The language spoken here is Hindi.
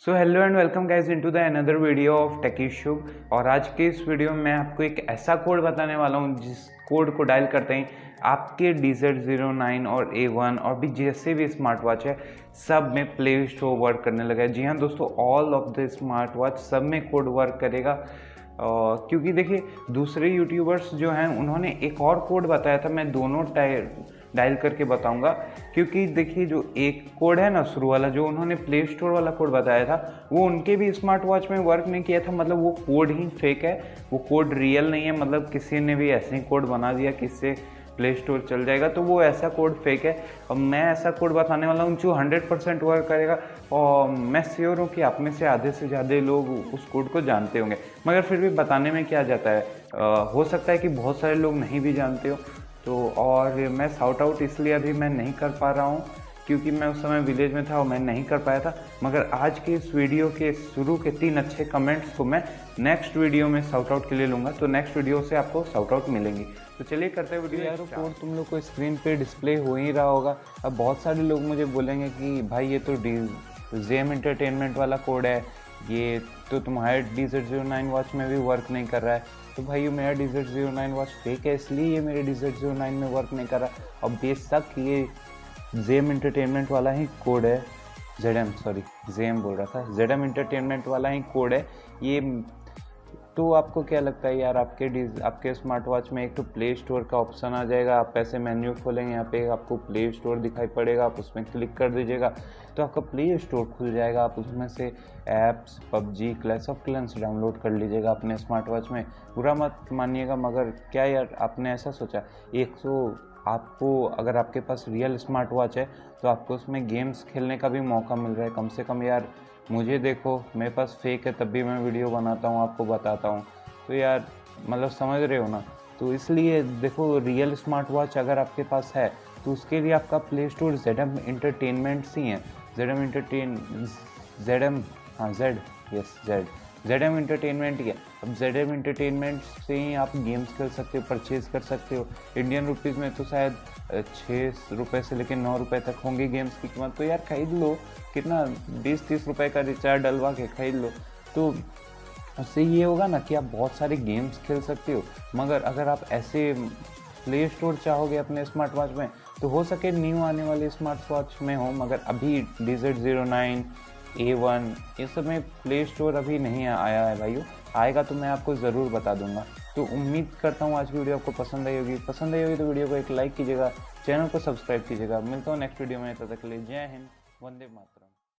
So hello and welcome guys into the another video of techie Shubh. और आज के इस वीडियो में मैं आपको एक ऐसा कोड बताने वाला हूँ जिस कोड को डायल करते ही आपके DZ09 और A1 और भी जैसे भी स्मार्ट वॉच है सब में प्ले स्टोर वर्क करने लगा है। जी हाँ दोस्तों, all of the smart watch सब में कोड वर्क करेगा। क्योंकि देखिए दूसरे यूट्यूबर्स जो हैं उन्होंने एक और कोड बताया था, मैं दोनों डायल करके बताऊंगा। क्योंकि देखिए जो एक कोड है ना शुरू वाला जो उन्होंने प्ले स्टोर वाला कोड बताया था वो उनके भी स्मार्ट वॉच में वर्क नहीं किया था। मतलब वो कोड ही फेक है, वो कोड रियल नहीं है। मतलब किसी ने भी ऐसे ही कोड बना दिया कि इससे प्ले स्टोर चल जाएगा, तो वो ऐसा कोड फेक है। और मैं ऐसा कोड बताने वाला हूँ जो 100% वर्क करेगा। और मैं श्योर हूँ कि आप में से आधे से ज़्यादा लोग उस कोड को जानते होंगे, मगर फिर भी बताने में क्या जाता है। हो सकता है कि बहुत सारे लोग नहीं भी जानते हो। तो और मैं शाउट आउट इसलिए अभी मैं नहीं कर पा रहा हूँ क्योंकि मैं उस समय विलेज में था और मैं नहीं कर पाया था। मगर आज के इस वीडियो के शुरू के 3 अच्छे कमेंट्स को मैं नेक्स्ट वीडियो में शाउट आउट के लिए लूँगा, तो नेक्स्ट वीडियो से आपको शाउट आउट मिलेंगी। तो चलिए करते हैं वीडियो। यार कोड तुम लोग को स्क्रीन पे डिस्प्ले हो ही रहा होगा। अब बहुत सारे लोग मुझे बोलेंगे कि भाई ये तो जेम एंटरटेनमेंट वाला कोड है, ये तो तुम्हारे DZ09 वॉच में भी वर्क नहीं कर रहा है। तो भाई मेरा DZ09 वॉच फेक है, इसलिए ये मेरे DZ09 में वर्क नहीं कर रहा। और बेशक ये जेम एंटरटेनमेंट वाला ही कोड है, जेम बोल रहा था, जेडम एंटरटेनमेंट वाला ही कोड है ये। तो आपको क्या लगता है यार, आपके स्मार्ट वॉच में एक तो प्ले स्टोर का ऑप्शन आ जाएगा। आप ऐसे मेन्यू खोलेंगे, यहाँ पे आपको प्ले स्टोर दिखाई पड़ेगा, आप उसमें क्लिक कर दीजिएगा तो आपका प्ले स्टोर खुल जाएगा। आप उसमें से apps PUBG, clash of clans download कर लीजिएगा अपने स्मार्ट वॉच में। बुरा मत मानिएगा, मगर क्या यार आपने ऐसा सोचा आपको अगर आपके पास रियल स्मार्ट वॉच है तो आपको उसमें गेम्स खेलने का भी मौका मिल रहा है। कम से कम यार मुझे देखो, मेरे पास फेक है तब भी मैं वीडियो बनाता हूँ, आपको बताता हूँ। तो यार मतलब समझ रहे हो ना। तो इसलिए देखो, रियल स्मार्ट वॉच अगर आपके पास है तो उसके लिए आपका प्ले स्टोर जेडम एंटरटेनमेंट्स ही है। जेडम एंटरटेनमेंट ही है। अब जेडम एंटरटेनमेंट से ही आप गेम्स खेल सकते हो, परचेज कर सकते हो। इंडियन रुपीज़ में तो शायद 6 रुपये से लेकर 9 रुपये तक होंगी गेम्स की कीमत। तो यार खरीद लो, कितना 20-30 रुपये का रिचार्ज डलवा के खरीद लो। तो उससे ये होगा ना कि आप बहुत सारे गेम्स खेल सकते हो। मगर अगर आप ऐसे प्ले स्टोर चाहोगे अपने स्मार्ट वॉच में तो हो सके न्यू आने वाले स्मार्ट वॉच में हो, मगर अभी DZ09 A1 ये सब में प्ले स्टोर अभी नहीं आया है भाइयों। आएगा तो मैं आपको ज़रूर बता दूंगा। तो उम्मीद करता हूँ आज की वीडियो आपको पसंद आई होगी। तो वीडियो को एक लाइक कीजिएगा, चैनल को सब्सक्राइब कीजिएगा। मिलता हूँ नेक्स्ट वीडियो में, तब तक के लिए जय हिंद, वंदे मातरम।